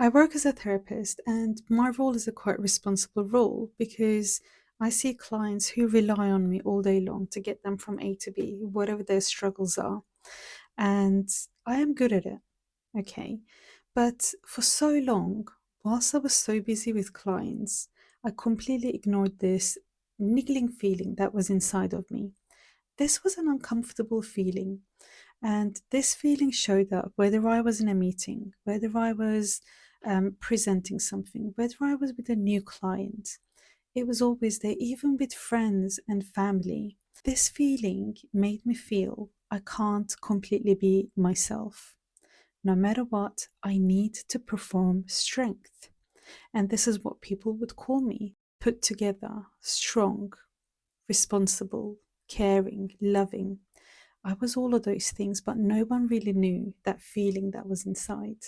I work as a therapist, and my role is a quite responsible role because I see clients who rely on me all day long to get them from A to B, whatever their struggles are. And I am good at it, okay? But for so long, whilst I was so busy with clients, I completely ignored this niggling feeling that was inside of me. This was an uncomfortable feeling, and this feeling showed up whether I was in a meeting, whether I was presenting something, whether I was with a new client. It was always there, even with friends and family. This feeling made me feel I can't completely be myself. No matter what, I need to perform strength. And this is what people would call me: put together, strong, responsible, caring, loving. I was all of those things, but no one really knew that feeling that was inside.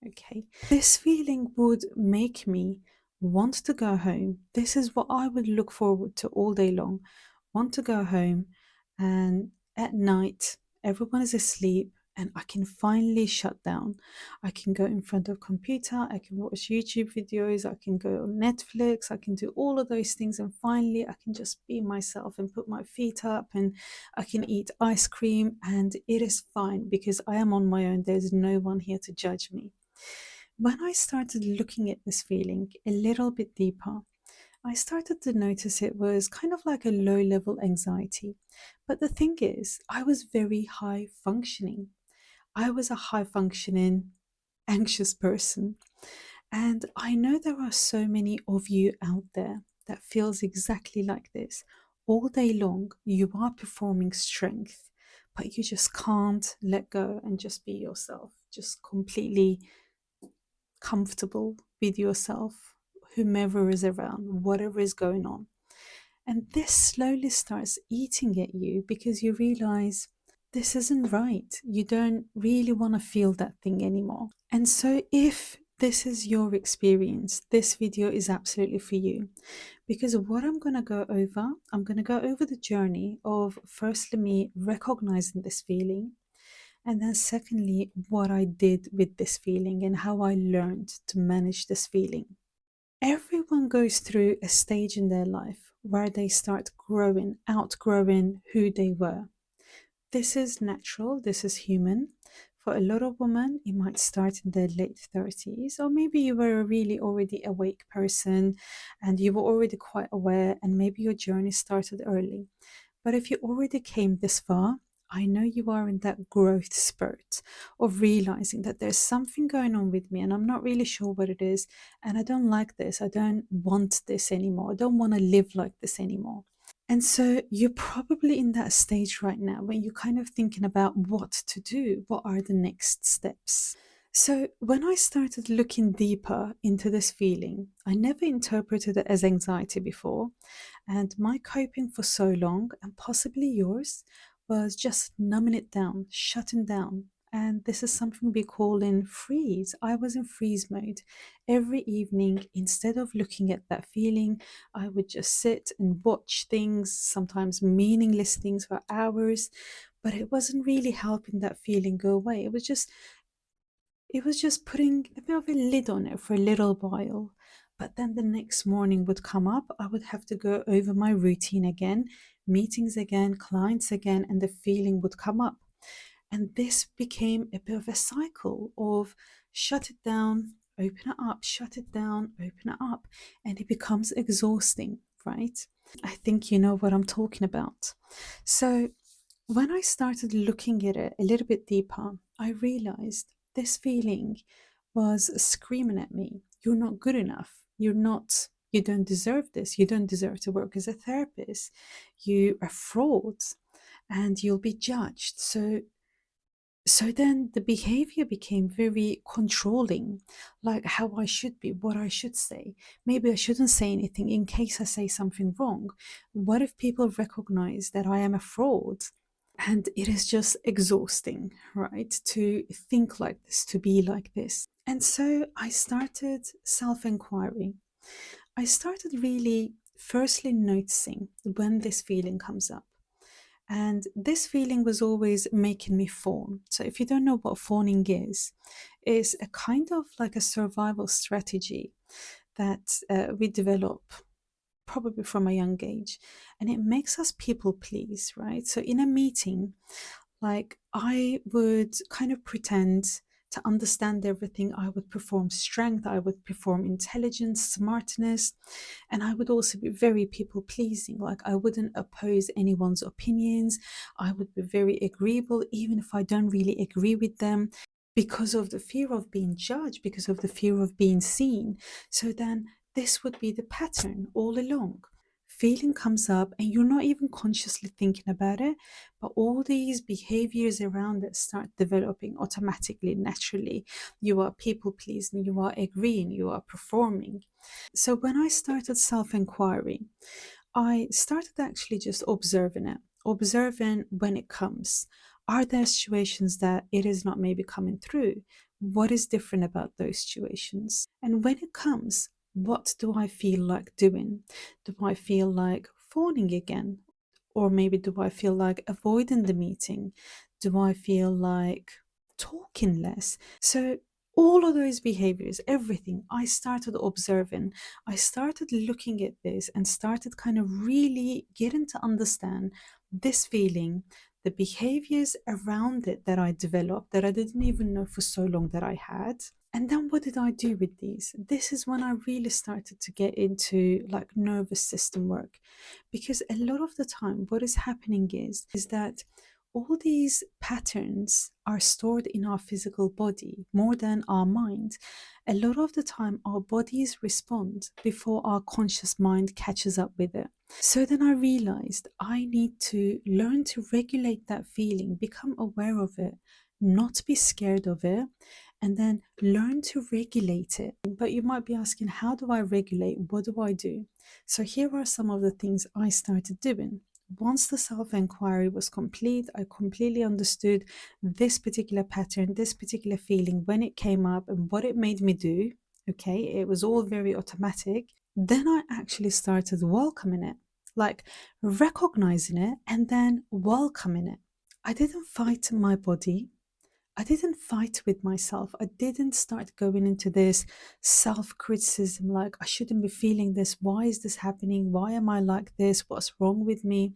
Okay. This feeling would make me want to go home. This is what I would look forward to all day long. Want to go home, and at night, everyone is asleep and I can finally shut down. I can go in front of a computer, I can watch YouTube videos, I can go on Netflix, I can do all of those things, and finally I can just be myself and put my feet up, and I can eat ice cream, and it is fine because I am on my own. There's no one here to judge me. When I started looking at this feeling a little bit deeper, I started to notice it was kind of like a low level anxiety. But the thing is, I was very high functioning. I was a high functioning, anxious person. And I know there are so many of you out there that feels exactly like this. All day long, you are performing strength, but you just can't let go and just be yourself, just completely comfortable with yourself, whomever is around, whatever is going on. And this slowly starts eating at you because you realize this isn't right. You don't really want to feel that thing anymore. And so, if this is your experience, this video is absolutely for you. Because what I'm going to go over the journey of firstly me recognizing this feeling, and then, secondly, what I did with this feeling and how I learned to manage this feeling. Everyone goes through a stage in their life where they start outgrowing who they were. This is natural, this is human. For a lot of women, it might start in their late 30s, or maybe you were a really already awake person and you were already quite aware, and maybe your journey started early. But if you already came this far, I know you are in that growth spurt of realizing that there's something going on with me and I'm not really sure what it is. And I don't like this. I don't want this anymore. I don't want to live like this anymore. And so you're probably in that stage right now when you're kind of thinking about what to do. What are the next steps? So, when I started looking deeper into this feeling, I never interpreted it as anxiety before. And my coping for so long, and possibly yours, was just numbing it down, shutting down. And this is something we call in freeze. I was in freeze mode. Every evening, instead of looking at that feeling, I would just sit and watch things, sometimes meaningless things for hours. But it wasn't really helping that feeling go away. It was just putting a bit of a lid on it for a little while. But then the next morning would come up, I would have to go over my routine again, meetings again, clients again, and the feeling would come up. And this became a bit of a cycle of shut it down, open it up, shut it down, open it up. And it becomes exhausting, right? I think you know what I'm talking about. So when I started looking at it a little bit deeper, I realized this feeling was screaming at me. You're not good enough. You don't deserve this. You don't deserve to work as a therapist. You are fraud and you'll be judged. So then the behavior became very controlling, like how I should be, what I should say. Maybe I shouldn't say anything in case I say something wrong. What if people recognize that I am a fraud? And it is just exhausting, right? To think like this, to be like this. And so I started self inquiry. I started really firstly noticing when this feeling comes up. And this feeling was always making me fawn. So, if you don't know what fawning is, it's a kind of like a survival strategy that we develop probably from a young age, and it makes us people please, right? So in a meeting, like I would kind of pretend to understand everything. I would perform strength, I would perform intelligence, smartness, and I would also be very people pleasing. Like I wouldn't oppose anyone's opinions. I would be very agreeable, even if I don't really agree with them, because of the fear of being judged, because of the fear of being seen. So then this would be the pattern all along. Feeling comes up and you're not even consciously thinking about it, but all these behaviors around it start developing automatically, naturally. You are people pleasing, you are agreeing, you are performing. So when I started self inquiry, I started actually just observing it, observing when it comes. Are there situations that it is not maybe coming through? What is different about those situations? And when it comes, what do I feel like doing? Do I feel like fawning again? Or maybe do I feel like avoiding the meeting? Do I feel like talking less? So, all of those behaviors, everything, I started observing. I started looking at this and started kind of really getting to understand this feeling, the behaviors around it that I developed that I didn't even know for so long that I had. And then what did I do with these? This is when I really started to get into like nervous system work. Because a lot of the time, what is happening is that all these patterns are stored in our physical body more than our mind. A lot of the time, our bodies respond before our conscious mind catches up with it. So then I realized I need to learn to regulate that feeling, become aware of it, not be scared of it, and then learn to regulate it. But you might be asking, how do I regulate? What do I do? So here are some of the things I started doing. Once the self inquiry was complete, I completely understood this particular pattern, this particular feeling when it came up and what it made me do. Okay, it was all very automatic. Then I actually started welcoming it, like recognizing it and then welcoming it. I didn't fight my body. I didn't fight with myself. I didn't start going into this self criticism like, I shouldn't be feeling this. Why is this happening? Why am I like this? What's wrong with me?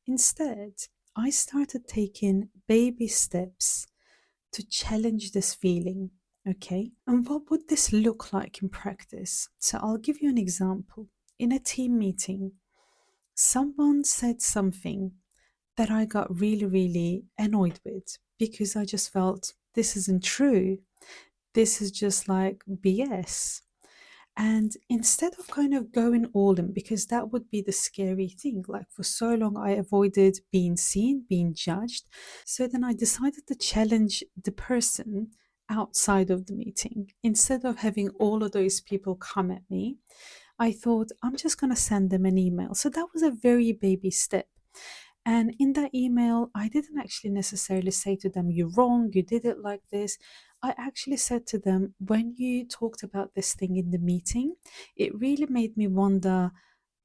Instead, I started taking baby steps to challenge this feeling. Okay. And what would this look like in practice? So I'll give you an example. In a team meeting, someone said something that I got really, really annoyed with because I just felt this isn't true. This is just like BS. And instead of kind of going all in, because that would be the scary thing, like for so long I avoided being seen, being judged. So then I decided to challenge the person outside of the meeting. Instead of having all of those people come at me, I thought I'm just going to send them an email. So that was a very baby step. And in that email, I didn't actually necessarily say to them, you're wrong, you did it like this. I actually said to them, when you talked about this thing in the meeting, it really made me wonder.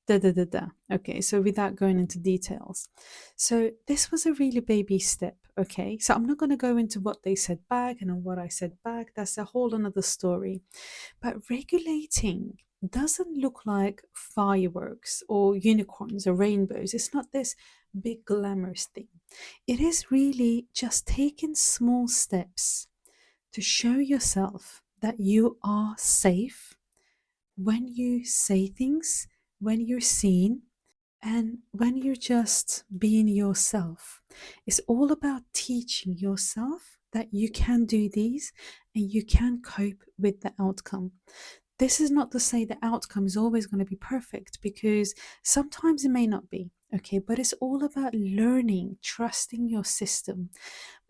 Da, da, da, da. Okay, so without going into details. So this was a really baby step. Okay, so I'm not going to go into what they said back and on what I said back. That's a whole another story. But regulating doesn't look like fireworks or unicorns or rainbows. It's not this big glamorous thing. It is really just taking small steps to show yourself that you are safe when you say things, when you're seen, and when you're just being yourself. It's all about teaching yourself that you can do these and you can cope with the outcome. This is not to say the outcome is always going to be perfect, because sometimes it may not be, okay? But it's all about learning, trusting your system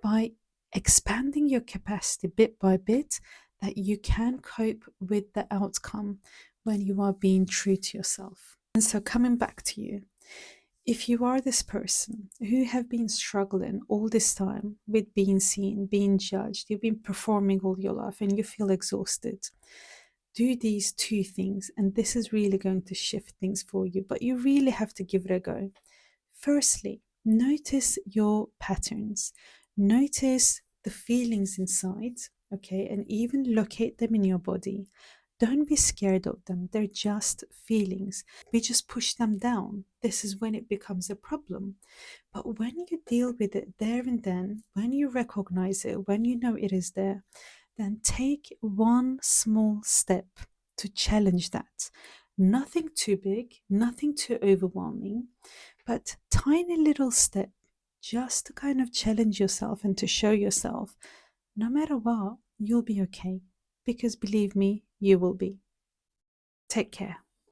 by expanding your capacity bit by bit, that you can cope with the outcome when you are being true to yourself. And so, coming back to you, if you are this person who have been struggling all this time with being seen, being judged, you've been performing all your life and you feel exhausted, do these two things, and this is really going to shift things for you, but you really have to give it a go. Firstly, Notice your patterns, notice the feelings inside, okay, and even locate them in your body. Don't be scared of them, they're just feelings. We just push them down. This is when it becomes a problem. But when you deal with it there and then, when you recognize it, when you know it is there, then take one small step to challenge that. Nothing too big, nothing too overwhelming, but tiny little step just to kind of challenge yourself and to show yourself no matter what, you'll be okay. Because believe me, you will be. Take care.